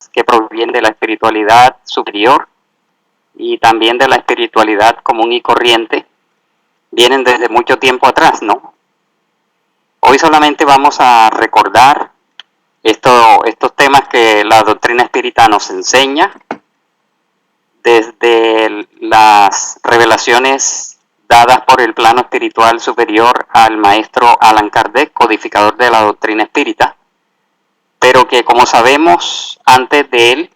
que provienen de la espiritualidad superior y también de la espiritualidad común y corriente, vienen desde mucho tiempo atrás, ¿no? Hoy solamente vamos a recordar estos temas que la doctrina espírita nos enseña, desde las revelaciones dadas por el plano espiritual superior al maestro Allan Kardec, codificador de la doctrina espírita, pero que, como sabemos, antes de él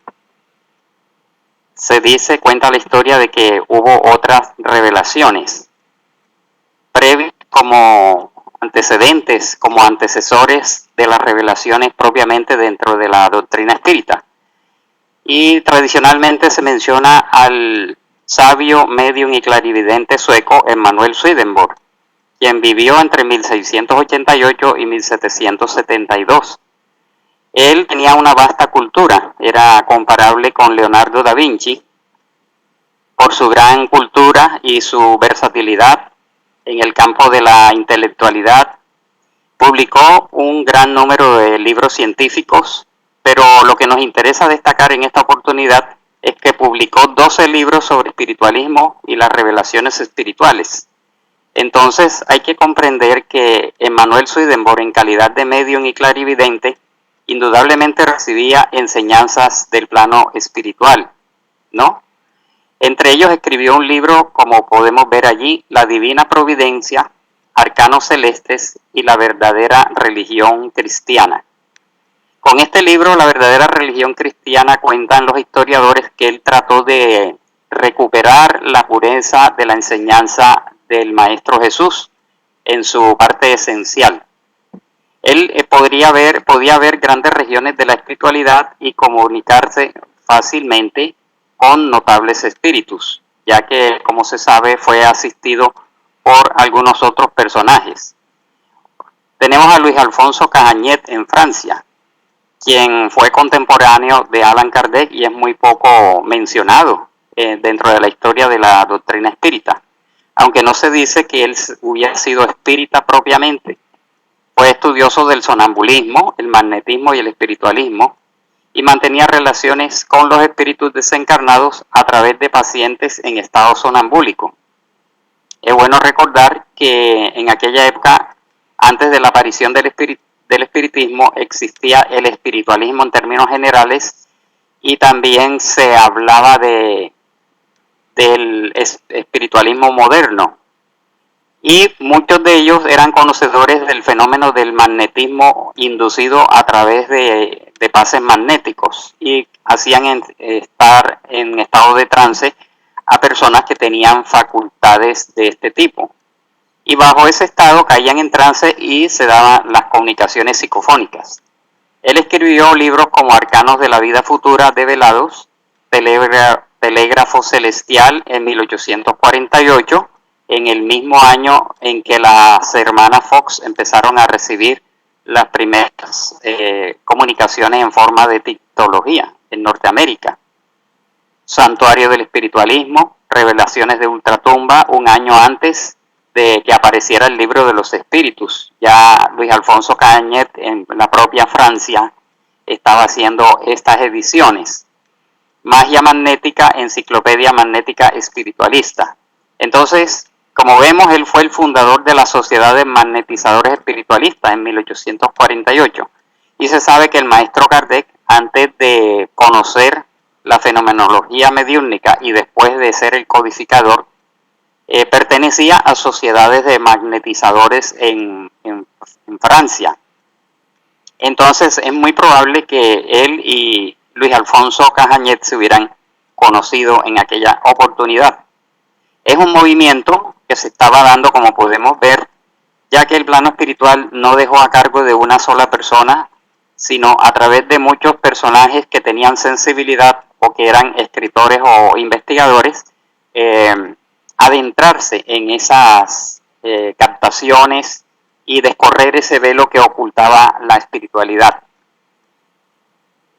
cuenta la historia de que hubo otras revelaciones previas como antecedentes, como antecesores de las revelaciones propiamente dentro de la doctrina espírita. Y tradicionalmente se menciona al sabio, medium y clarividente sueco Emanuel Swedenborg, quien vivió entre 1688 y 1772. Él tenía una vasta cultura, era comparable con Leonardo da Vinci por su gran cultura y su versatilidad en el campo de la intelectualidad. Publicó un gran número de libros científicos, pero lo que nos interesa destacar en esta oportunidad es que publicó 12 libros sobre espiritualismo y las revelaciones espirituales. Entonces hay que comprender que Emanuel Swedenborg, en calidad de medium y clarividente, indudablemente recibía enseñanzas del plano espiritual, ¿no? Entre ellos escribió un libro, como podemos ver allí, La Divina Providencia, Arcanos Celestes y la verdadera religión cristiana. Con este libro, La verdadera religión cristiana, cuentan los historiadores que él trató de recuperar la pureza de la enseñanza del Maestro Jesús en su parte esencial. Él podía ver grandes regiones de la espiritualidad y comunicarse fácilmente con notables espíritus, ya que, como se sabe, fue asistido por algunos otros personajes. Tenemos a Luis Alfonso Cahagnet en Francia, quien fue contemporáneo de Allan Kardec y es muy poco mencionado dentro de la historia de la doctrina espírita, aunque no se dice que él hubiera sido espírita propiamente. Fue estudioso del sonambulismo, el magnetismo y el espiritualismo, y mantenía relaciones con los espíritus desencarnados a través de pacientes en estado sonambúlico. Es bueno recordar que en aquella época, antes de la aparición del espiritismo, existía el espiritualismo en términos generales y también se hablaba del espiritualismo moderno. Y muchos de ellos eran conocedores del fenómeno del magnetismo inducido a través de pases magnéticos y hacían estar en estado de trance a personas que tenían facultades de este tipo. Y bajo ese estado caían en trance y se daban las comunicaciones psicofónicas. Él escribió libros como Arcanos de la Vida Futura develados, Telégrafo Celestial en 1848, en el mismo año en que las hermanas Fox empezaron a recibir las primeras comunicaciones en forma de tictología en Norteamérica. Santuario del Espiritualismo, Revelaciones de Ultratumba, un año antes de que apareciera el Libro de los Espíritus. Ya Luis Alfonso Cahagnet en la propia Francia estaba haciendo estas ediciones. Magia Magnética, Enciclopedia Magnética Espiritualista. Entonces, como vemos, él fue el fundador de la Sociedad de Magnetizadores Espiritualistas en 1848. Y se sabe que el maestro Kardec, antes de conocer la fenomenología mediúnica y después de ser el codificador, pertenecía a sociedades de magnetizadores en Francia. Entonces es muy probable que él y Luis Alfonso Cahagnet se hubieran conocido en aquella oportunidad. Es un movimiento que se estaba dando, como podemos ver, ya que el plano espiritual no dejó a cargo de una sola persona, sino a través de muchos personajes que tenían sensibilidad o que eran escritores o investigadores, adentrarse en esas captaciones y descorrer ese velo que ocultaba la espiritualidad.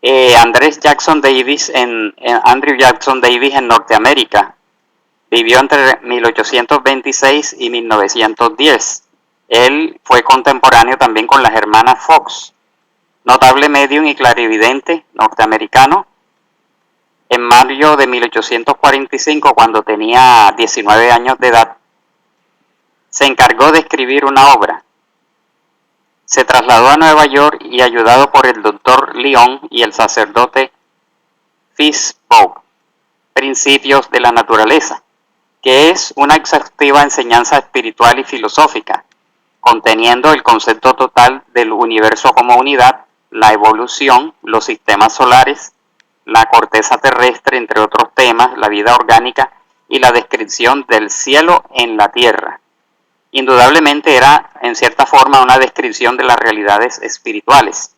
Andrew Jackson Davis en Norteamérica vivió entre 1826 y 1910. Él fue contemporáneo también con las hermanas Fox. notable médium y clarividente norteamericano. En mayo de 1845, cuando tenía 19 años de edad, se encargó de escribir una obra. Se trasladó a Nueva York y, ayudado por el doctor Lyon y el sacerdote Fishbaugh, Principios de la Naturaleza, que es una exhaustiva enseñanza espiritual y filosófica, conteniendo el concepto total del universo como unidad, la evolución, los sistemas solares, la corteza terrestre, entre otros temas, la vida orgánica y la descripción del cielo en la tierra. Indudablemente era, en cierta forma, una descripción de las realidades espirituales.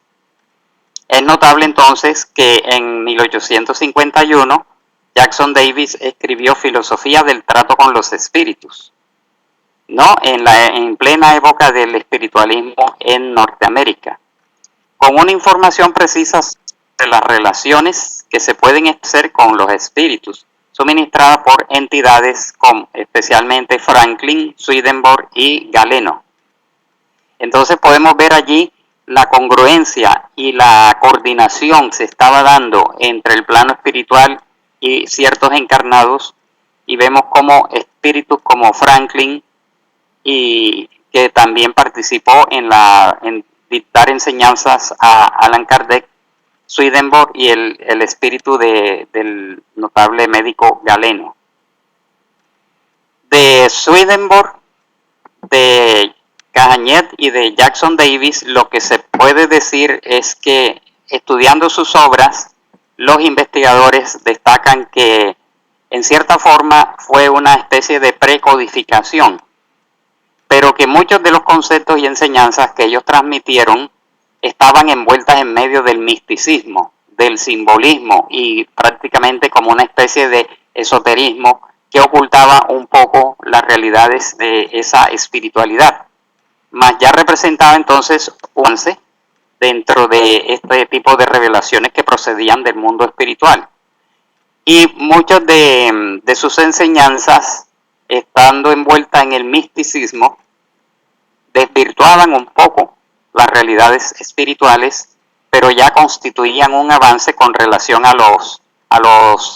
Es notable entonces que en 1851 Jackson Davis escribió Filosofía del trato con los espíritus, ¿no? En plena época del espiritualismo en Norteamérica, con una información precisa de las relaciones que se pueden hacer con los espíritus, suministrada por entidades como especialmente Franklin, Swedenborg y Galeno. Entonces podemos ver allí la congruencia y la coordinación se estaba dando entre el plano espiritual y ciertos encarnados, y vemos como espíritus como Franklin, y que también participó en dictar enseñanzas a Allan Kardec, Swedenborg y el espíritu del notable médico Galeno. De Swedenborg, de Cagniet y de Jackson Davis, lo que se puede decir es que, estudiando sus obras, los investigadores destacan que en cierta forma fue una especie de precodificación, pero que muchos de los conceptos y enseñanzas que ellos transmitieron estaban envueltas en medio del misticismo, del simbolismo y prácticamente como una especie de esoterismo que ocultaba un poco las realidades de esa espiritualidad. Mas ya representaba entonces un avance dentro de este tipo de revelaciones que procedían del mundo espiritual. Y muchas de sus enseñanzas, estando envueltas en el misticismo, desvirtuaban un poco las realidades espirituales, pero ya constituían un avance con relación a los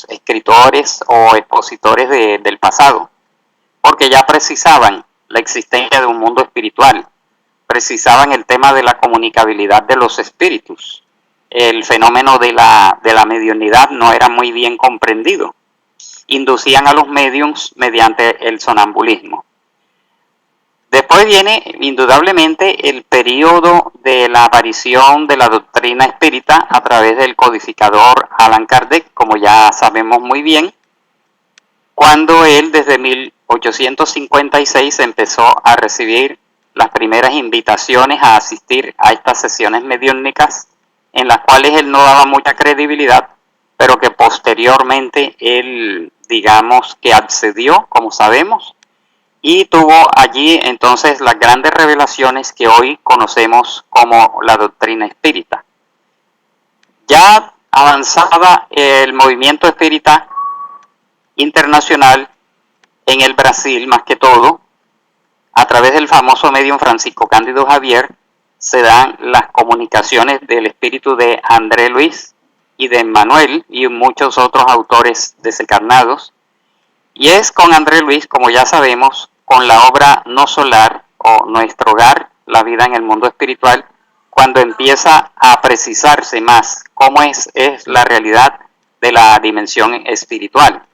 escritores o expositores del pasado, porque ya precisaban la existencia de un mundo espiritual, precisaban el tema de la comunicabilidad de los espíritus. El fenómeno de la mediunidad no era muy bien comprendido. Inducían a los médiums mediante el sonambulismo. Después viene indudablemente el periodo de la aparición de la doctrina espírita a través del codificador Allan Kardec, como ya sabemos muy bien, cuando él desde 1856 empezó a recibir las primeras invitaciones a asistir a estas sesiones mediúnicas, en las cuales él no daba mucha credibilidad, pero que posteriormente él, digamos, que accedió, como sabemos, y tuvo allí entonces las grandes revelaciones que hoy conocemos como la doctrina espírita. Ya avanzaba el movimiento espírita internacional en el Brasil, más que todo, a través del famoso medium Francisco Cándido Javier, se dan las comunicaciones del espíritu de André Luis y de Emmanuel y muchos otros autores desencarnados. Y es con André Luis, como ya sabemos, con la obra No Solar o Nuestro Hogar, la vida en el mundo espiritual, cuando empieza a precisarse más cómo es la realidad de la dimensión espiritual.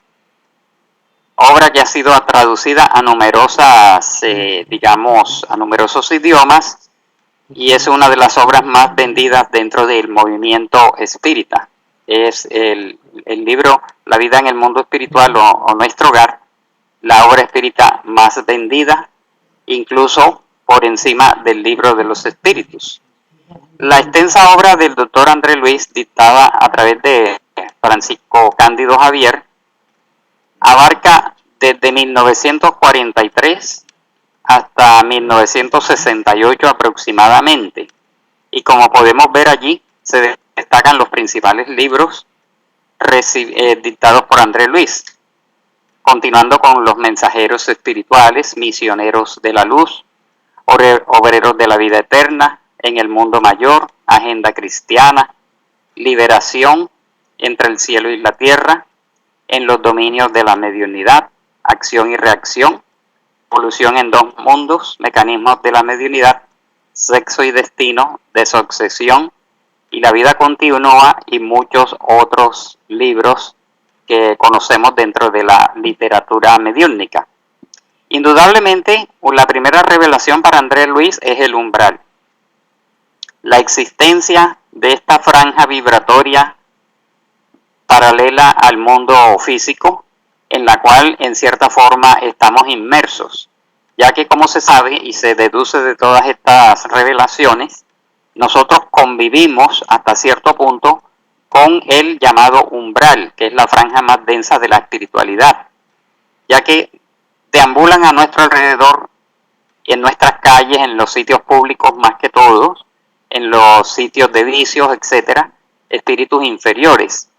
Obra que ha sido traducida a numerosas, a numerosos idiomas, y es una de las obras más vendidas dentro del movimiento espírita. Es el libro La vida en el mundo espiritual o Nuestro Hogar, la obra espírita más vendida, incluso por encima del libro de los espíritus. La extensa obra del doctor André Luis, dictada a través de Francisco Cándido Javier, abarca desde 1943 hasta 1968 aproximadamente, y como podemos ver allí se destacan los principales libros dictados por André Luis, continuando con los mensajeros espirituales, misioneros de la luz, obreros de la vida eterna, en el mundo mayor, agenda cristiana, liberación entre el cielo y la tierra, en los dominios de la mediunidad, acción y reacción, evolución en dos mundos, mecanismos de la mediunidad, sexo y destino, desobsesión y la vida continua, y muchos otros libros que conocemos dentro de la literatura mediúnica. Indudablemente, la primera revelación para André Luis es el umbral. La existencia de esta franja vibratoria paralela al mundo físico, en la cual en cierta forma estamos inmersos, ya que, como se sabe y se deduce de todas estas revelaciones, nosotros convivimos hasta cierto punto con el llamado umbral, que es la franja más densa de la espiritualidad, ya que deambulan a nuestro alrededor, en nuestras calles, en los sitios públicos más que todos, en los sitios de vicios, etcétera, espíritus inferiores.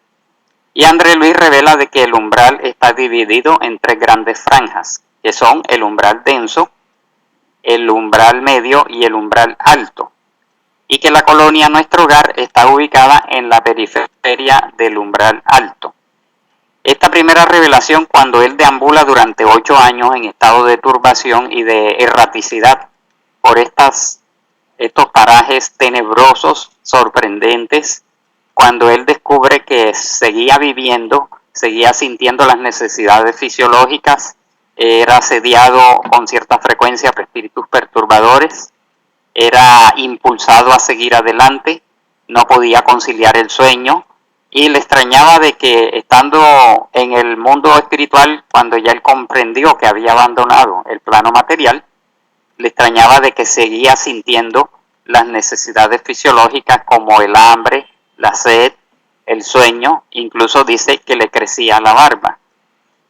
Y André Luis revela de que el umbral está dividido en tres grandes franjas, que son el umbral denso, el umbral medio y el umbral alto, y que la colonia Nuestro Hogar está ubicada en la periferia del umbral alto. Esta primera revelación, cuando él deambula durante 8 años en estado de turbación y de erraticidad por estos parajes tenebrosos, sorprendentes, cuando él descubre que seguía viviendo, seguía sintiendo las necesidades fisiológicas, era asediado con cierta frecuencia por espíritus perturbadores, era impulsado a seguir adelante, no podía conciliar el sueño, y le extrañaba de que, estando en el mundo espiritual, cuando ya él comprendió que había abandonado el plano material, le extrañaba de que seguía sintiendo las necesidades fisiológicas como el hambre, la sed, el sueño, incluso dice que le crecía la barba.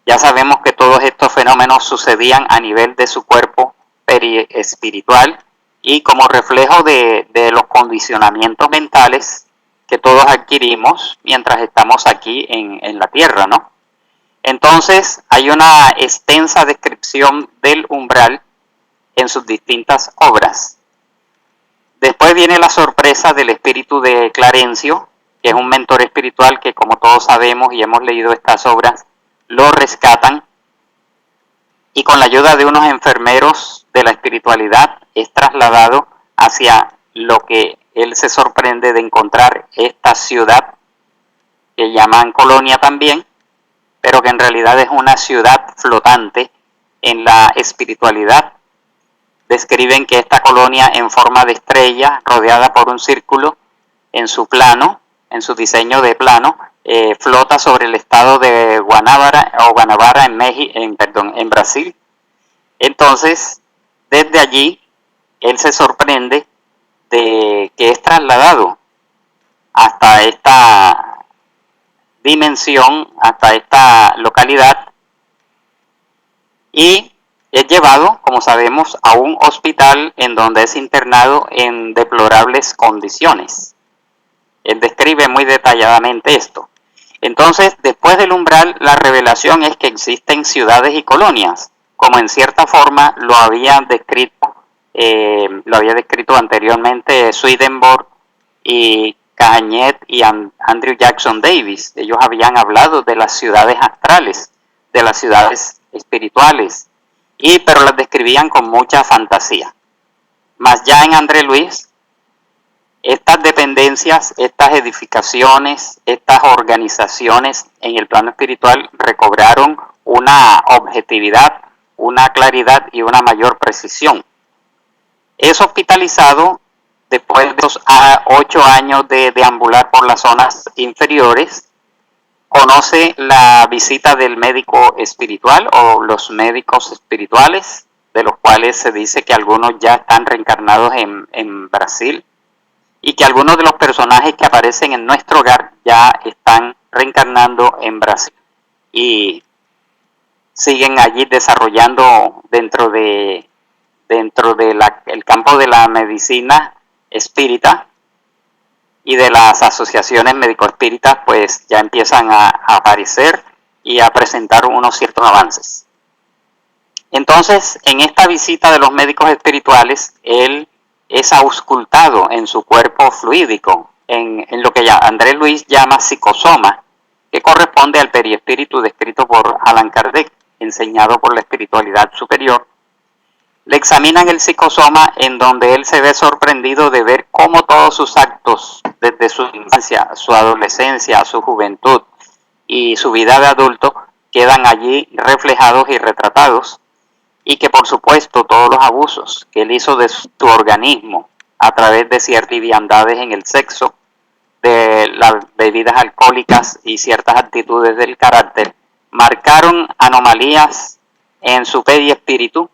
Ya sabemos que todos estos fenómenos sucedían a nivel de su cuerpo periespiritual y como reflejo de los condicionamientos mentales que todos adquirimos mientras estamos aquí en la tierra, ¿no? Entonces, hay una extensa descripción del umbral en sus distintas obras. Después viene la sorpresa del espíritu de Clarencio, que es un mentor espiritual que, como todos sabemos y hemos leído estas obras, lo rescatan y con la ayuda de unos enfermeros de la espiritualidad es trasladado hacia lo que él se sorprende de encontrar, esta ciudad que llaman Colonia también, pero que en realidad es una ciudad flotante en la espiritualidad. Describen que esta colonia en forma de estrella, rodeada por un círculo en su plano, en su diseño de plano, flota sobre el estado de Guanabara en Brasil. Entonces, desde allí, él se sorprende de que es trasladado hasta esta dimensión, hasta esta localidad, y es llevado, como sabemos, a un hospital en donde es internado en deplorables condiciones. Él describe muy detalladamente esto. Entonces, después del umbral, la revelación es que existen ciudades y colonias, como en cierta forma lo había descrito anteriormente Swedenborg y Cañet y Andrew Jackson Davis. Ellos habían hablado de las ciudades astrales, de las ciudades espirituales, pero las describían con mucha fantasía. Mas ya en André Luis, estas dependencias, estas edificaciones, estas organizaciones en el plano espiritual recobraron una objetividad, una claridad y una mayor precisión. Es hospitalizado después de los 8 años de deambular por las zonas inferiores. Conoce la visita del médico espiritual o los médicos espirituales, de los cuales se dice que algunos ya están reencarnados en Brasil y que algunos de los personajes que aparecen en Nuestro Hogar ya están reencarnando en Brasil y siguen allí desarrollando dentro de el campo de la medicina espírita y de las asociaciones médico-espíritas, pues ya empiezan a aparecer y a presentar unos ciertos avances. Entonces, en esta visita de los médicos espirituales, él es auscultado en su cuerpo fluídico, en lo que André Luis llama psicosoma, que corresponde al perispíritu descrito por Allan Kardec, enseñado por la espiritualidad superior. Le examinan el psicosoma, en donde él se ve sorprendido de ver cómo todos sus actos, desde su infancia, su adolescencia, su juventud y su vida de adulto, quedan allí reflejados y retratados, y que por supuesto todos los abusos que él hizo de su organismo a través de ciertas liviandades en el sexo, de las bebidas alcohólicas y ciertas actitudes del carácter, marcaron anomalías en su perispíritu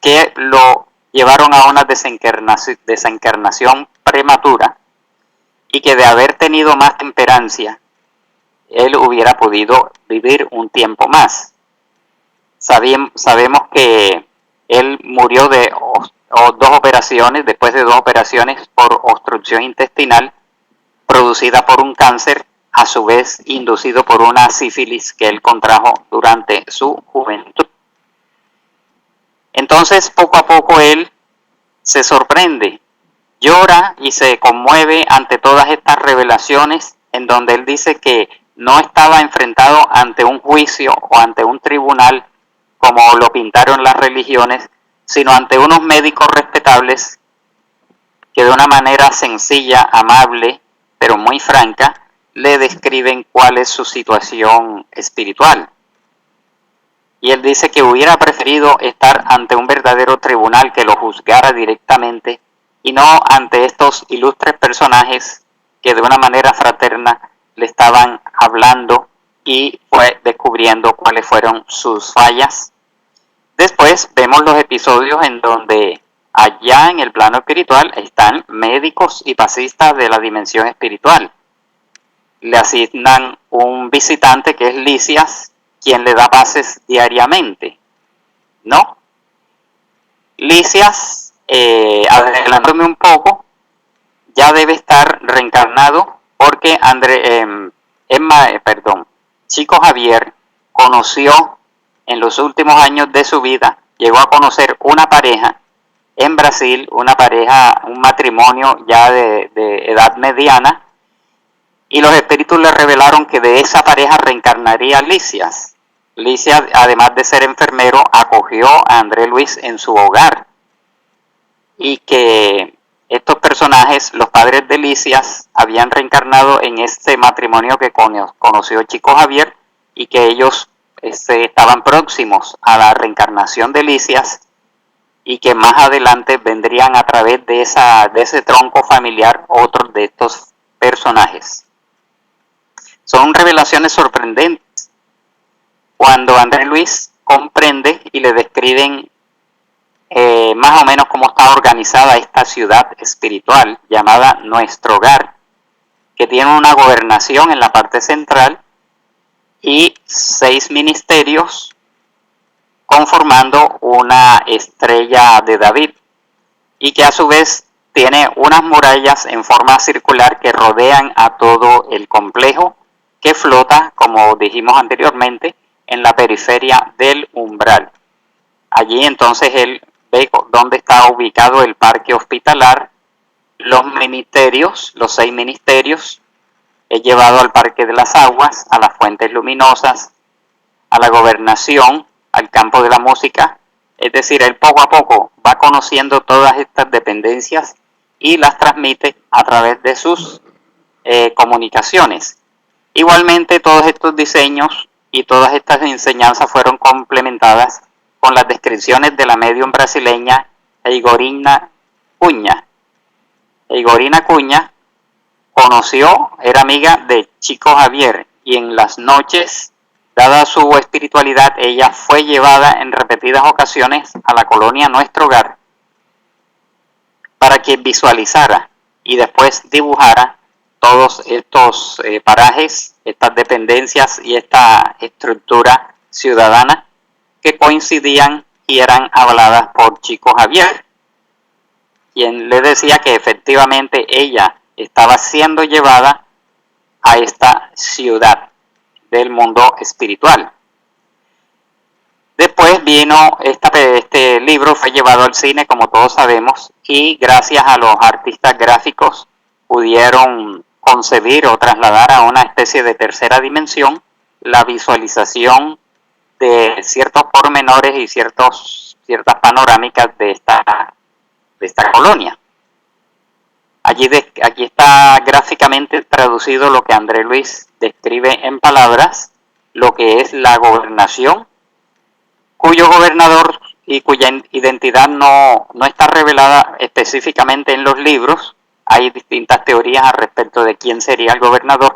que lo llevaron a una desencarnación prematura, y que de haber tenido más temperancia, él hubiera podido vivir un tiempo más. Sabemos que él murió de después de dos operaciones por obstrucción intestinal producida por un cáncer, a su vez inducido por una sífilis que él contrajo durante su juventud. Entonces, poco a poco él se sorprende, llora y se conmueve ante todas estas revelaciones, en donde él dice que no estaba enfrentado ante un juicio o ante un tribunal como lo pintaron las religiones, sino ante unos médicos respetables que de una manera sencilla, amable, pero muy franca, le describen cuál es su situación espiritual. Y él dice que hubiera preferido estar ante un verdadero tribunal que lo juzgara directamente, y no ante estos ilustres personajes que de una manera fraterna le estaban hablando y fue descubriendo cuáles fueron sus fallas. Después vemos los episodios en donde allá en el plano espiritual están médicos y pasistas de la dimensión espiritual. Le asignan un visitante que es Lisias, quien le da pases diariamente, ¿no? Lisias, adelantándome un poco, ya debe estar reencarnado porque Chico Javier conoció en los últimos años de su vida, llegó a conocer una pareja en Brasil, un matrimonio ya de edad mediana, y los espíritus le revelaron que de esa pareja reencarnaría Lisias. Lisias, además de ser enfermero, acogió a André Luis en su hogar, y que estos personajes, los padres de Lisias, habían reencarnado en este matrimonio que conoció Chico Javier, y que ellos estaban próximos a la reencarnación de Lisias, y que más adelante vendrían a través de ese tronco familiar otros de estos personajes. Son revelaciones sorprendentes cuando André Luis comprende y le describen más o menos cómo está organizada esta ciudad espiritual llamada Nuestro Hogar, que tiene una gobernación en la parte central y 6 ministerios conformando una estrella de David, y que a su vez tiene unas murallas en forma circular que rodean a todo el complejo, que flota, como dijimos anteriormente, en la periferia del umbral. Allí entonces él ve dónde está ubicado el parque hospitalar, los ministerios, los 6 ministerios, es llevado al parque de las aguas, a las fuentes luminosas, a la gobernación, al campo de la música. Es decir, él poco a poco va conociendo todas estas dependencias y las transmite a través de sus comunicaciones. Igualmente, todos estos diseños y todas estas enseñanzas fueron complementadas con las descripciones de la médium brasileña Eigorina Cunha. Eigorina Cunha era amiga de Chico Javier, y en las noches, dada su espiritualidad, ella fue llevada en repetidas ocasiones a la colonia Nuestro Hogar para que visualizara y después dibujara todos estos parajes, estas dependencias y esta estructura ciudadana que coincidían y eran habladas por Chico Javier, quien le decía que efectivamente ella estaba siendo llevada a esta ciudad del mundo espiritual. Después vino este este libro fue llevado al cine, como todos sabemos, y gracias a los artistas gráficos pudieron concebir o trasladar a una especie de tercera dimensión la visualización de ciertos pormenores y ciertas panorámicas de esta colonia. Allí está gráficamente traducido lo que André Luis describe en palabras, lo que es la gobernación, cuyo gobernador y cuya identidad no está revelada específicamente en los libros. Hay distintas teorías al respecto de quién sería el gobernador.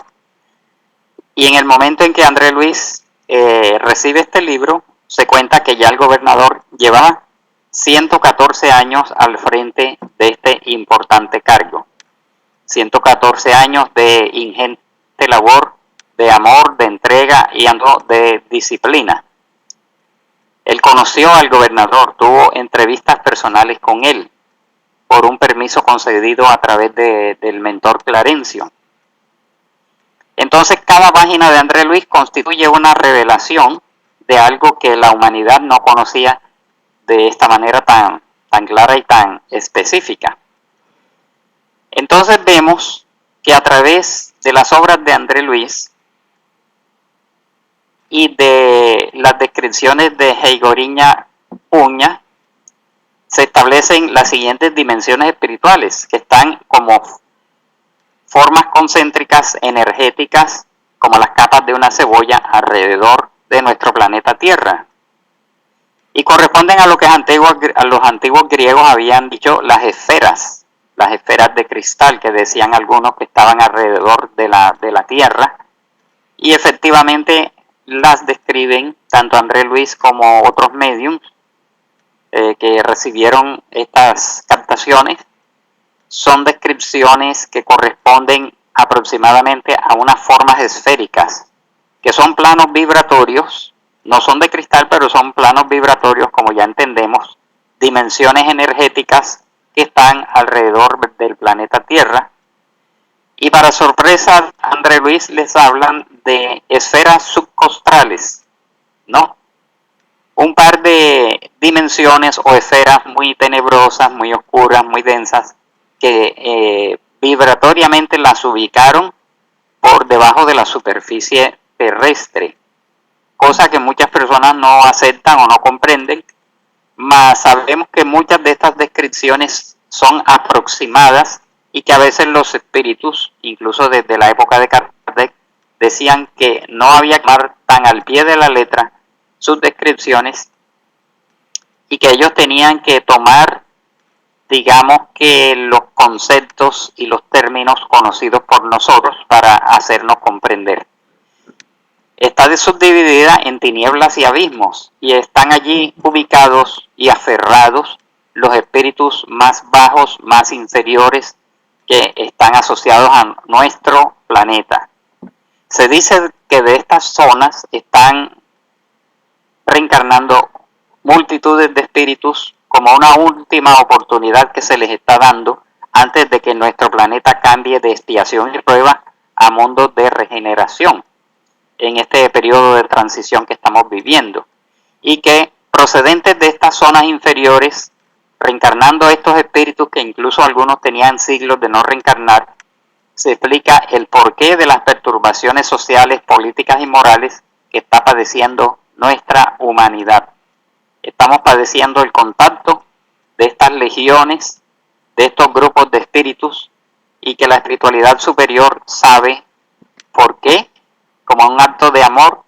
Y en el momento en que André Luis recibe este libro, se cuenta que ya el gobernador llevaba 114 años al frente de este importante cargo. 114 años de ingente labor, de amor, de entrega y de disciplina. Él conoció al gobernador, tuvo entrevistas personales con él por un permiso concedido a través del mentor Clarencio. Entonces, cada página de André Luis constituye una revelación de algo que la humanidad no conocía de esta manera tan clara y tan específica. Entonces vemos que a través de las obras de André Luis y de las descripciones de Heigoriña Uña, se establecen las siguientes dimensiones espirituales, que están como formas concéntricas energéticas, como las capas de una cebolla alrededor de nuestro planeta Tierra. Y corresponden a lo que los antiguos griegos habían dicho las esferas de cristal, que decían algunos que estaban alrededor de la Tierra. Y efectivamente las describen tanto André Luis como otros mediums que recibieron estas captaciones. Son descripciones que corresponden aproximadamente a unas formas esféricas, que son planos vibratorios, no son de cristal, pero son planos vibratorios, como ya entendemos, dimensiones energéticas que están alrededor del planeta Tierra. Y para sorpresa, André Luis les hablan de esferas subcostrales, ¿no? Un par de dimensiones o esferas muy tenebrosas, muy oscuras, muy densas, que vibratoriamente las ubicaron por debajo de la superficie terrestre, cosa que muchas personas no aceptan o no comprenden, mas sabemos que muchas de estas descripciones son aproximadas y que a veces los espíritus, incluso desde la época de Kardec, decían que no había que tomar tan al pie de la letra sus descripciones y que ellos tenían que tomar, digamos, que los conceptos y los términos conocidos por nosotros para hacernos comprender. Está subdividida en tinieblas y abismos, y están allí ubicados y aferrados los espíritus más bajos, más inferiores, que están asociados a nuestro planeta. Se dice que de estas zonas están reencarnando multitudes de espíritus como una última oportunidad que se les está dando antes de que nuestro planeta cambie de expiación y prueba a mundos de regeneración en este periodo de transición que estamos viviendo, y que procedentes de estas zonas inferiores, reencarnando estos espíritus que incluso algunos tenían siglos de no reencarnar, se explica el porqué de las perturbaciones sociales, políticas y morales que está padeciendo nuestra humanidad. Estamos padeciendo el contacto de estas legiones, de estos grupos de espíritus, y que la espiritualidad superior sabe por qué, como un acto de amor,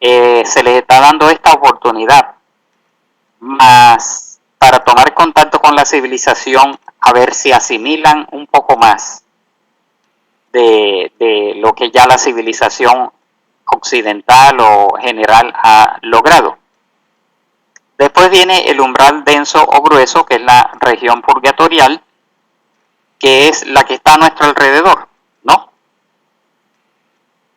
se les está dando esta oportunidad. Mas para tomar contacto con la civilización, a ver si asimilan un poco más de lo que ya la civilización occidental o general ha logrado. Después viene el umbral denso o grueso, que es la región purgatorial, que es la que está a nuestro alrededor, ¿no?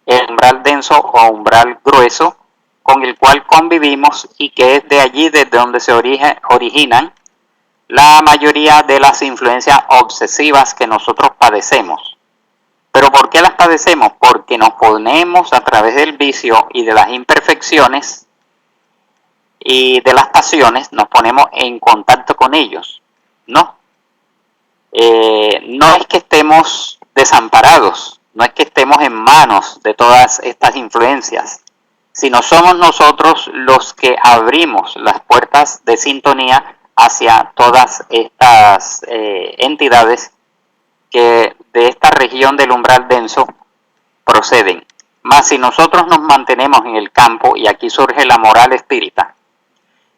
El umbral denso o umbral grueso, con el cual convivimos y que es de allí desde donde se originan la mayoría de las influencias obsesivas que nosotros padecemos. ¿Pero por qué las padecemos? Porque nos ponemos a través del vicio y de las imperfecciones y de las pasiones, nos ponemos en contacto con ellos. No, no es que estemos desamparados, no es que estemos en manos de todas estas influencias, sino somos nosotros los que abrimos las puertas de sintonía hacia todas estas entidades que de esta región del umbral denso proceden. Mas si nosotros nos mantenemos en el campo, y aquí surge la moral espírita,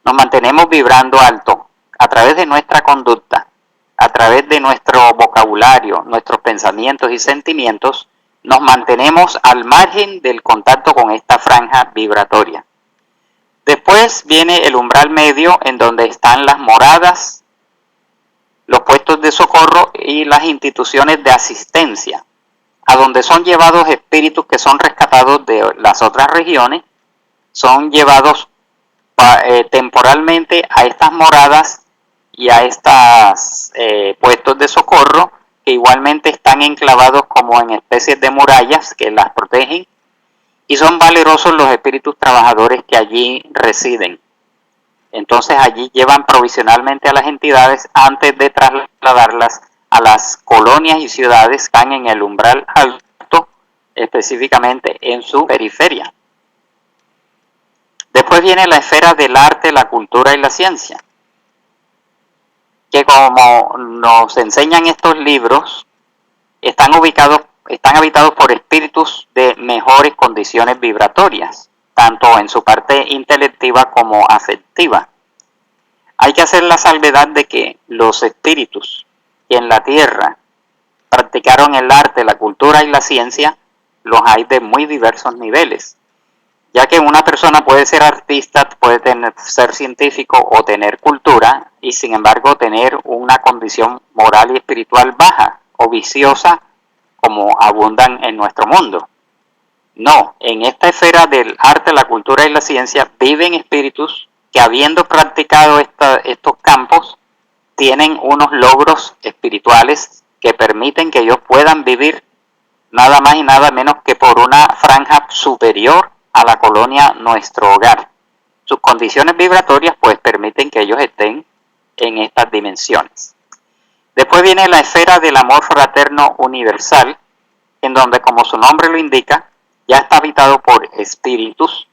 nos mantenemos vibrando alto a través de nuestra conducta, a través de nuestro vocabulario, nuestros pensamientos y sentimientos, nos mantenemos al margen del contacto con esta franja vibratoria. Después viene el umbral medio, en donde están las moradas, los puestos de socorro y las instituciones de asistencia, a donde son llevados espíritus que son rescatados de las otras regiones, son llevados temporalmente a estas moradas y a estos puestos de socorro, que igualmente están enclavados como en especies de murallas que las protegen, y son valerosos los espíritus trabajadores que allí residen. Entonces allí llevan provisionalmente a las entidades antes de trasladarlas a las colonias y ciudades que están en el umbral alto, específicamente en su periferia. Después viene la esfera del arte, la cultura y la ciencia, que como nos enseñan estos libros, están habitados por espíritus de mejores condiciones vibratorias, tanto en su parte intelectiva como afectiva. Hay que hacer la salvedad de que los espíritus que en la tierra practicaron el arte, la cultura y la ciencia, los hay de muy diversos niveles, ya que una persona puede ser artista, puede ser científico o tener cultura, y sin embargo tener una condición moral y espiritual baja o viciosa, como abundan en nuestro mundo. No, en esta esfera del arte, la cultura y la ciencia viven espíritus que, habiendo practicado estos campos, tienen unos logros espirituales que permiten que ellos puedan vivir nada más y nada menos que por una franja superior a la colonia nuestro hogar. Sus condiciones vibratorias pues permiten que ellos estén en estas dimensiones. Después viene la esfera del amor fraterno universal, en donde, como su nombre lo indica, ya está habitado por espíritus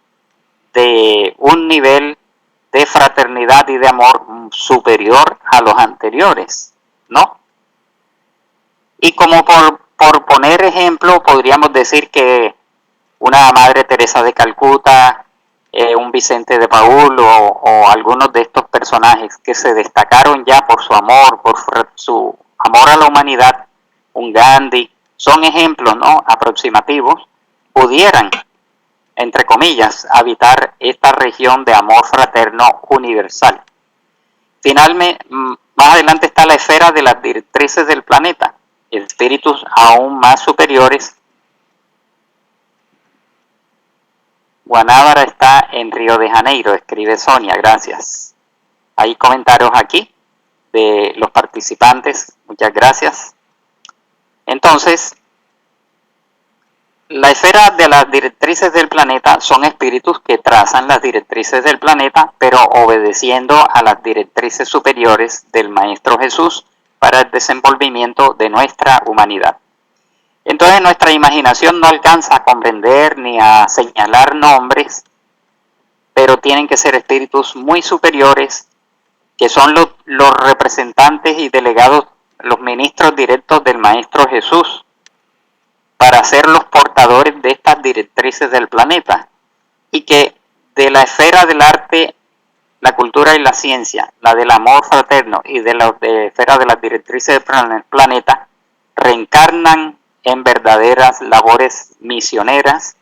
de un nivel de fraternidad y de amor superior a los anteriores, ¿no? Y como por poner ejemplo, podríamos decir que una Madre Teresa de Calcuta, un Vicente de Paúl o algunos de estos personajes que se destacaron ya por su amor a la humanidad, un Gandhi, son ejemplos, ¿no?, aproximativos, pudieran, entre comillas, habitar esta región de amor fraterno universal. Finalmente, más adelante está la esfera de las directrices del planeta, espíritus aún más superiores. Guanábara está en Río de Janeiro, escribe Sonia, gracias. Hay comentarios aquí de los participantes, muchas gracias. Entonces, la esfera de las directrices del planeta son espíritus que trazan las directrices del planeta, pero obedeciendo a las directrices superiores del Maestro Jesús para el desenvolvimiento de nuestra humanidad. Entonces nuestra imaginación no alcanza a comprender ni a señalar nombres, pero tienen que ser espíritus muy superiores, que son los representantes y delegados, los ministros directos del Maestro Jesús, para ser los portadores de estas directrices del planeta, y que de la esfera del arte, la cultura y la ciencia, la del amor fraterno y de la esfera de las directrices del planeta, reencarnan en verdaderas labores misioneras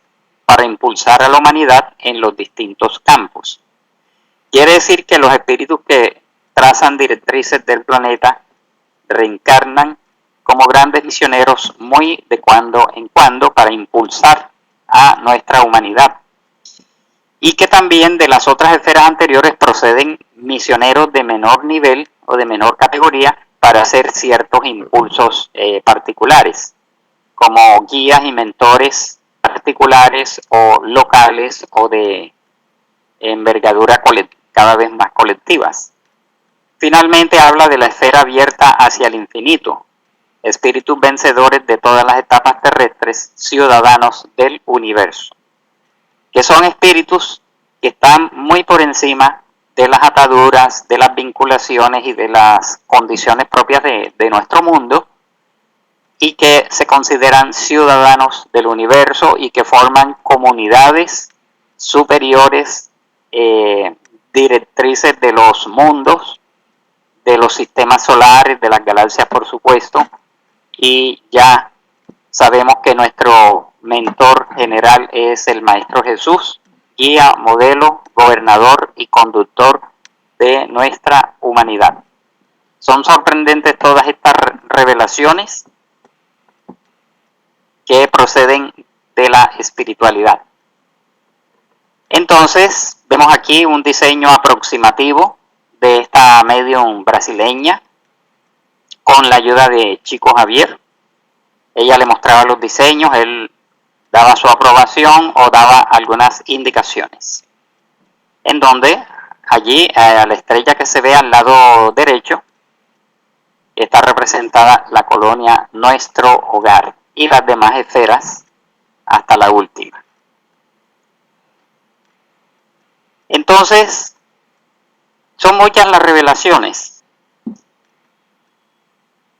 para impulsar a la humanidad en los distintos campos. Quiere decir que los espíritus que trazan directrices del planeta reencarnan como grandes misioneros muy de cuando en cuando para impulsar a nuestra humanidad. Y que también de las otras esferas anteriores proceden misioneros de menor nivel o de menor categoría para hacer ciertos impulsos particulares, como guías y mentores particulares o locales o de envergadura cada vez más colectivas. Finalmente habla de la esfera abierta hacia el infinito, espíritus vencedores de todas las etapas terrestres, ciudadanos del universo, que son espíritus que están muy por encima de las ataduras, de las vinculaciones y de las condiciones propias de nuestro mundo, y que se consideran ciudadanos del universo y que forman comunidades superiores, directrices de los mundos, de los sistemas solares, de las galaxias por supuesto, y ya sabemos que nuestro mentor general es el Maestro Jesús, guía, modelo, gobernador y conductor de nuestra humanidad. Son sorprendentes todas estas revelaciones que proceden de la espiritualidad. Entonces, vemos aquí un diseño aproximativo de esta medium brasileña con la ayuda de Chico Javier. Ella le mostraba los diseños, él daba su aprobación o daba algunas indicaciones. En donde allí, a la estrella que se ve al lado derecho, está representada la colonia Nuestro Hogar y las demás esferas hasta la última. Entonces, son muchas las revelaciones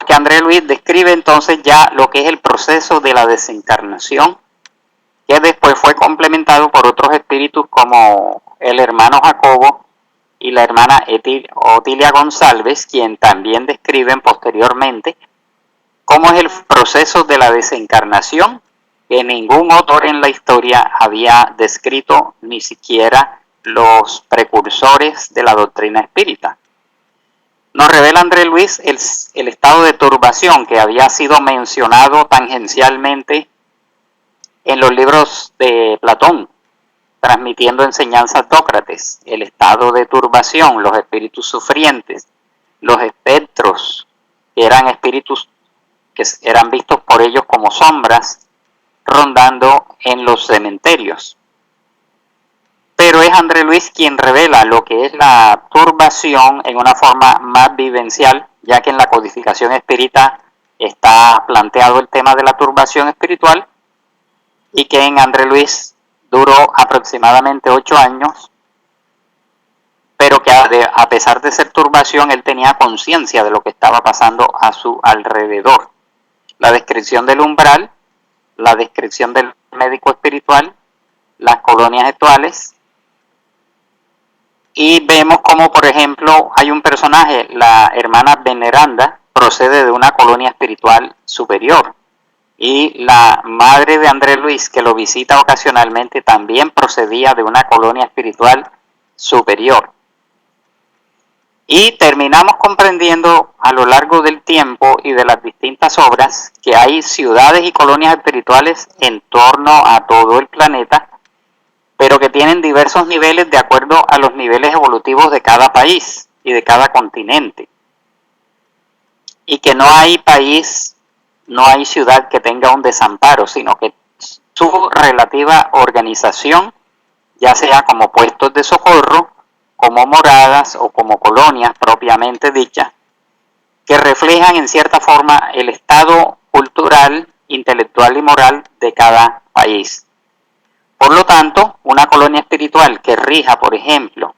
que André Luis describe entonces ya lo que es el proceso de la desencarnación, que después fue complementado por otros espíritus como el hermano Jacobo y la hermana Otilia González, quien también describen posteriormente cómo es el proceso de la desencarnación, que ningún autor en la historia había descrito, ni siquiera los precursores de la doctrina espírita. Nos revela André Luis el estado de turbación que había sido mencionado tangencialmente en los libros de Platón, transmitiendo enseñanzas de Sócrates, el estado de turbación, los espíritus sufrientes, los espectros, que eran espíritus que eran vistos por ellos como sombras, rondando en los cementerios. Pero es André Luis quien revela lo que es la turbación en una forma más vivencial, ya que en la codificación espírita está planteado el tema de la turbación espiritual, y que en André Luis duró aproximadamente 8 años, pero que a pesar de ser turbación, él tenía conciencia de lo que estaba pasando a su alrededor. La descripción del umbral, la descripción del médico espiritual, las colonias actuales, y vemos como, por ejemplo, hay un personaje, la hermana Veneranda, procede de una colonia espiritual superior, y la madre de André Luis, que lo visita ocasionalmente, también procedía de una colonia espiritual superior. Y terminamos comprendiendo a lo largo del tiempo y de las distintas obras que hay ciudades y colonias espirituales en torno a todo el planeta, pero que tienen diversos niveles de acuerdo a los niveles evolutivos de cada país y de cada continente. Y que no hay país, no hay ciudad que tenga un desamparo, sino que su relativa organización, ya sea como puestos de socorro, como moradas o como colonias propiamente dichas, que reflejan en cierta forma el estado cultural, intelectual y moral de cada país. Por lo tanto, una colonia espiritual que rija, por ejemplo,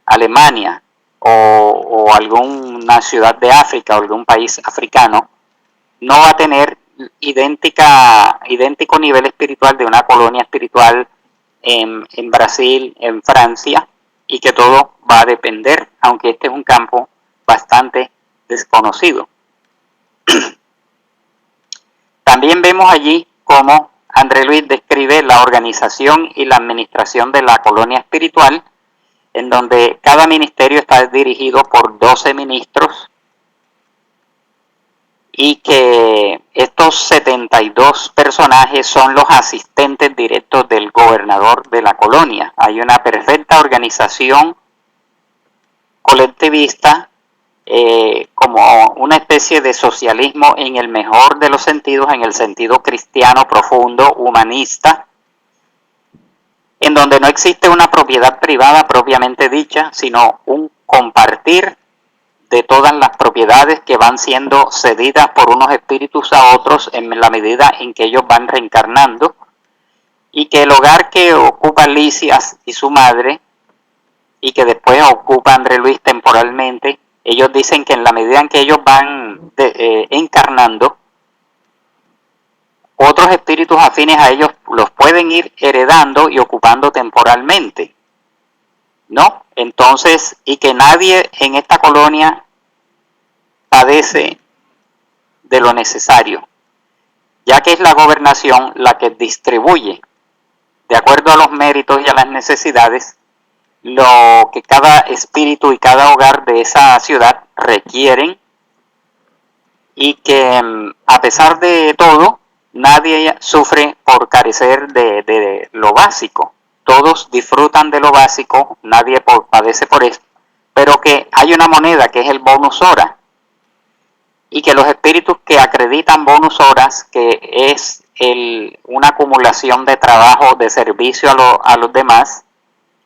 Alemania o alguna ciudad de África o algún país africano, no va a tener idéntico nivel espiritual de una colonia espiritual en Brasil, en Francia, y que todo va a depender, aunque este es un campo bastante desconocido. También vemos allí cómo André Luis describe la organización y la administración de la colonia espiritual, en donde cada ministerio está dirigido por 12 ministros, y que estos 72 personajes son los asistentes directos del gobernador de la colonia. Hay una perfecta organización colectivista, como una especie de socialismo en el mejor de los sentidos, en el sentido cristiano profundo, humanista, en donde donde no existe una propiedad privada propiamente dicha, sino un compartir de todas las propiedades que van siendo cedidas por unos espíritus a otros en la medida en que ellos van reencarnando, y que el hogar que ocupa Licias y su madre, y que después ocupa André Luis temporalmente, ellos dicen que en la medida en que ellos van encarnando, otros espíritus afines a ellos los pueden ir heredando y ocupando temporalmente, ¿no? Entonces, y que nadie en esta colonia padece de lo necesario, ya que es la gobernación la que distribuye, de acuerdo a los méritos y a las necesidades, lo que cada espíritu y cada hogar de esa ciudad requieren, y que a pesar de todo, nadie sufre por carecer de lo básico. Todos disfrutan de lo básico, nadie padece por eso, pero que hay una moneda que es el bonus hora, y que los espíritus que acreditan bonus horas, que es una acumulación de trabajo, de servicio a los demás,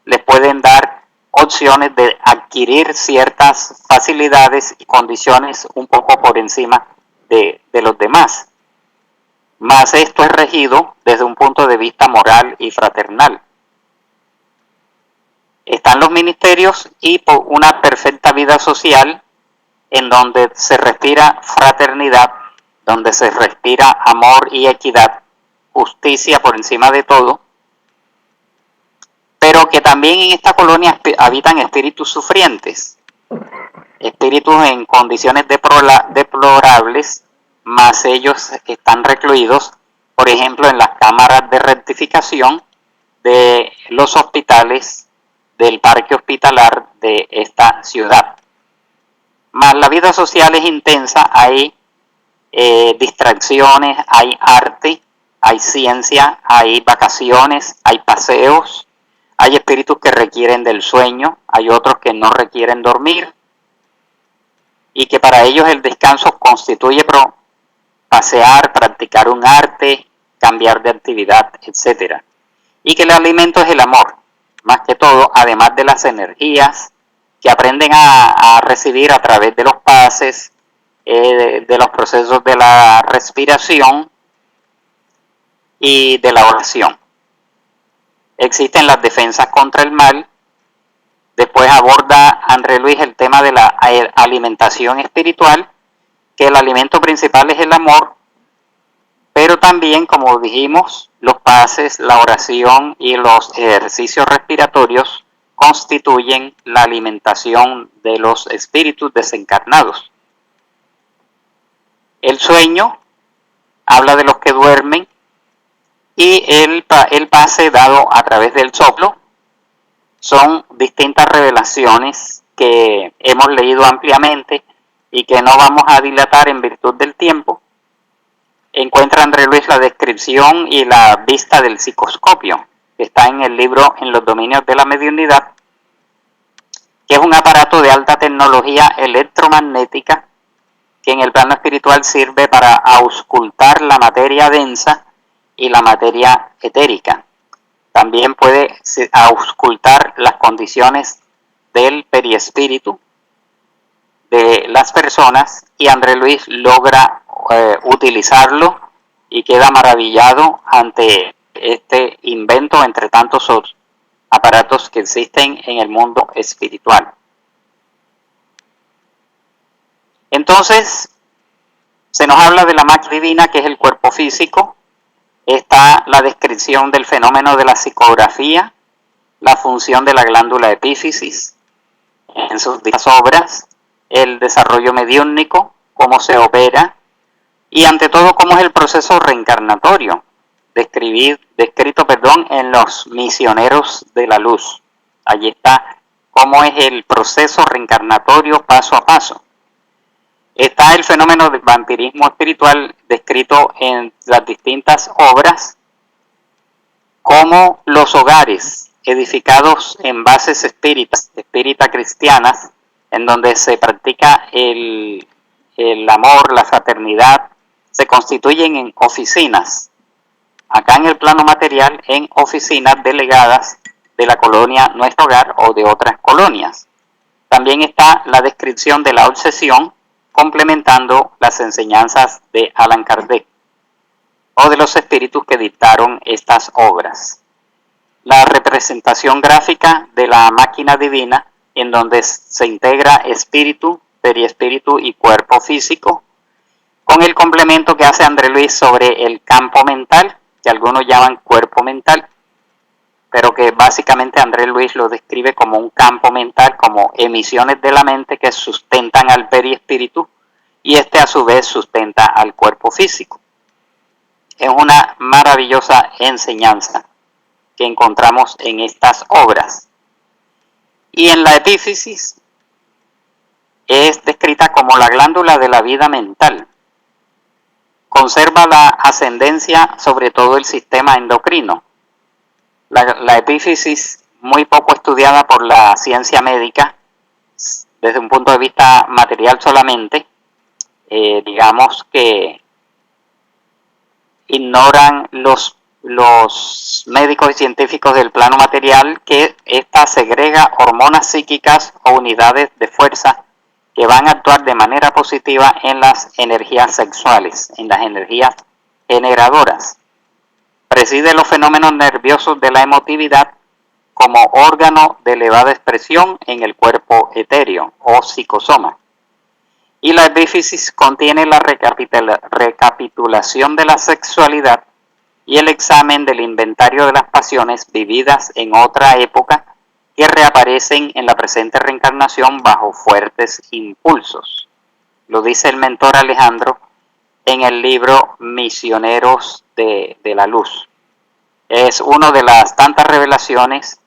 les pueden dar opciones de adquirir ciertas facilidades y condiciones un poco por encima de los demás. Mas esto es regido desde un punto de vista moral y fraternal. Están los ministerios y una perfecta vida social en donde se respira fraternidad, donde se respira amor y equidad, justicia por encima de todo, pero que también en esta colonia habitan espíritus sufrientes, espíritus en condiciones deplorables, más ellos están recluidos, por ejemplo, en las cámaras de rectificación de los hospitales del parque hospitalar de esta ciudad. Más la vida social es intensa, hay distracciones, hay arte, hay ciencia, hay vacaciones, hay paseos, hay espíritus que requieren del sueño, hay otros que no requieren dormir, y que para ellos el descanso constituye pasear, practicar un arte, cambiar de actividad, etc. Y que el alimento es el amor, más que todo, además de las energías que aprenden a recibir a través de los pases, de los procesos de la respiración y de la oración. Existen las defensas contra el mal. Después aborda André Luis el tema de la alimentación espiritual, que el alimento principal es el amor, pero también, como dijimos, los pases, la oración y los ejercicios respiratorios constituyen la alimentación de los espíritus desencarnados. El sueño habla de los que duermen, y el pase dado a través del soplo son distintas revelaciones que hemos leído ampliamente y que no vamos a dilatar en virtud del tiempo. Encuentra André Luis la descripción y la vista del psicoscopio, que está en el libro En los dominios de la mediunidad, que es un aparato de alta tecnología electromagnética que en el plano espiritual sirve para auscultar la materia densa y la materia etérica. También puede auscultar las condiciones del periespíritu de las personas, y André Luis logra utilizarlo y queda maravillado ante este invento entre tantos otros aparatos que existen en el mundo espiritual. Entonces, se nos habla de la máquina divina, que es el cuerpo físico. Está la descripción del fenómeno de la psicografía, la función de la glándula epífisis en sus diversas obras, el desarrollo mediúnico, cómo se opera, y ante todo cómo es el proceso reencarnatorio, descrito en los misioneros de la luz. Allí está cómo es el proceso reencarnatorio paso a paso. Está el fenómeno del vampirismo espiritual descrito en las distintas obras, como los hogares edificados en bases espírita cristianas, en donde se practica el amor, la fraternidad, se constituyen en oficinas, acá en el plano material, en oficinas delegadas de la colonia Nuestro Hogar o de otras colonias. También está la descripción de la obsesión, complementando las enseñanzas de Allan Kardec o de los espíritus que dictaron estas obras. La representación gráfica de la máquina divina, en donde se integra espíritu, periespíritu y cuerpo físico, con el complemento que hace André Luis sobre el campo mental, que algunos llaman cuerpo mental, pero que básicamente André Luis lo describe como un campo mental, como emisiones de la mente que sustentan al periespíritu y este a su vez sustenta al cuerpo físico. Es una maravillosa enseñanza que encontramos en estas obras. Y en la epífisis es descrita como la glándula de la vida mental. Conserva la ascendencia sobre todo el sistema endocrino. La epífisis, muy poco estudiada por la ciencia médica, desde un punto de vista material solamente, digamos que ignoran los médicos y científicos del plano material que esta segrega hormonas psíquicas o unidades de fuerza que van a actuar de manera positiva en las energías sexuales, en las energías generadoras. Preside los fenómenos nerviosos de la emotividad como órgano de elevada expresión en el cuerpo etéreo o psicosoma. Y la epífisis contiene la recapitulación de la sexualidad y el examen del inventario de las pasiones vividas en otra época que reaparecen en la presente reencarnación bajo fuertes impulsos. Lo dice el mentor Alejandro en el libro Misioneros de la Luz. Es una de las tantas revelaciones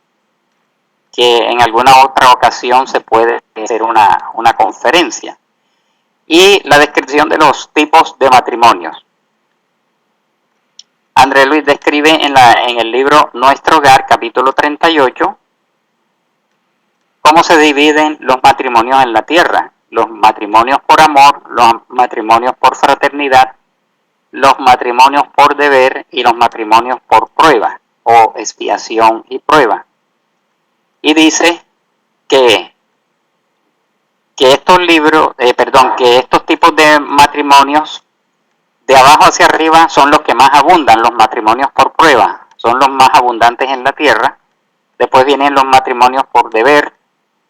que en alguna otra ocasión se puede hacer una conferencia. Y la descripción de los tipos de matrimonios. André Luis describe en el libro Nuestro Hogar, capítulo 38, cómo se dividen los matrimonios en la tierra. Los matrimonios por amor, los matrimonios por fraternidad, los matrimonios por deber y los matrimonios por prueba o expiación y prueba. Y dice que estos tipos de matrimonios de abajo hacia arriba son los que más abundan. Los matrimonios por prueba son los más abundantes en la tierra. Después vienen los matrimonios por deber,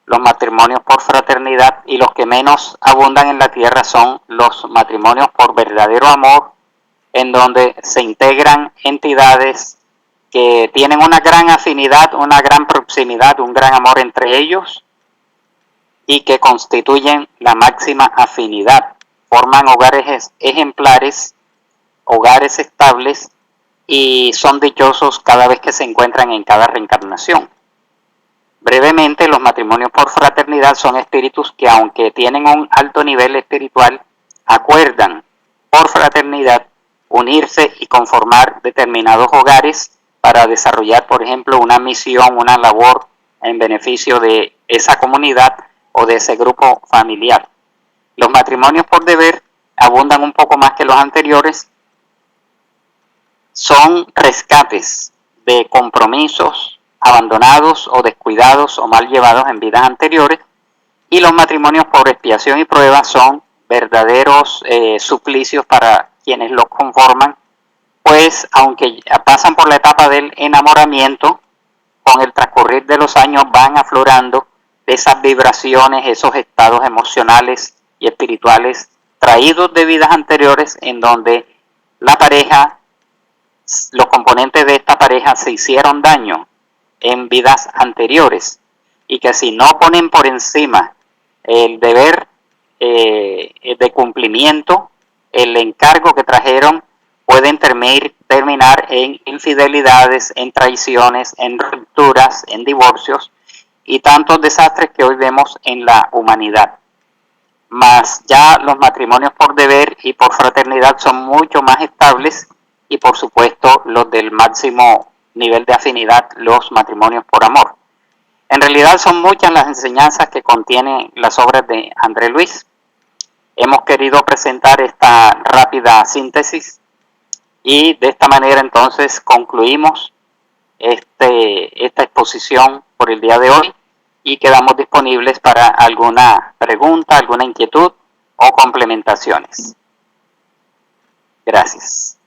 los matrimonios por fraternidad, y los que menos abundan en la tierra son los matrimonios por verdadero amor, en donde se integran entidades que tienen una gran afinidad, una gran proximidad, un gran amor entre ellos, y que constituyen la máxima afinidad. Forman hogares ejemplares, hogares estables, y son dichosos cada vez que se encuentran en cada reencarnación. Brevemente, los matrimonios por fraternidad son espíritus que, aunque tienen un alto nivel espiritual, acuerdan por fraternidad unirse y conformar determinados hogares para desarrollar, por ejemplo, una misión, una labor en beneficio de esa comunidad o de ese grupo familiar. Los matrimonios por deber abundan un poco más que los anteriores. Son rescates de compromisos abandonados o descuidados o mal llevados en vidas anteriores, y los matrimonios por expiación y prueba son verdaderos suplicios para quienes los conforman, pues aunque pasan por la etapa del enamoramiento, con el transcurrir de los años van aflorando esas vibraciones, esos estados emocionales y espirituales traídos de vidas anteriores, en donde la pareja, los componentes de esta pareja se hicieron daño en vidas anteriores, y que si no ponen por encima el deber de cumplimiento, el encargo que trajeron, pueden terminar en infidelidades, en traiciones, en rupturas, en divorcios y tantos desastres que hoy vemos en la humanidad. Mas ya los matrimonios por deber y por fraternidad son mucho más estables, y por supuesto los del máximo nivel de afinidad, los matrimonios por amor. En realidad son muchas las enseñanzas que contienen las obras de André Luis. Hemos querido presentar esta rápida síntesis, y de esta manera entonces concluimos esta exposición por el día de hoy y quedamos disponibles para alguna pregunta, alguna inquietud o complementaciones. Gracias.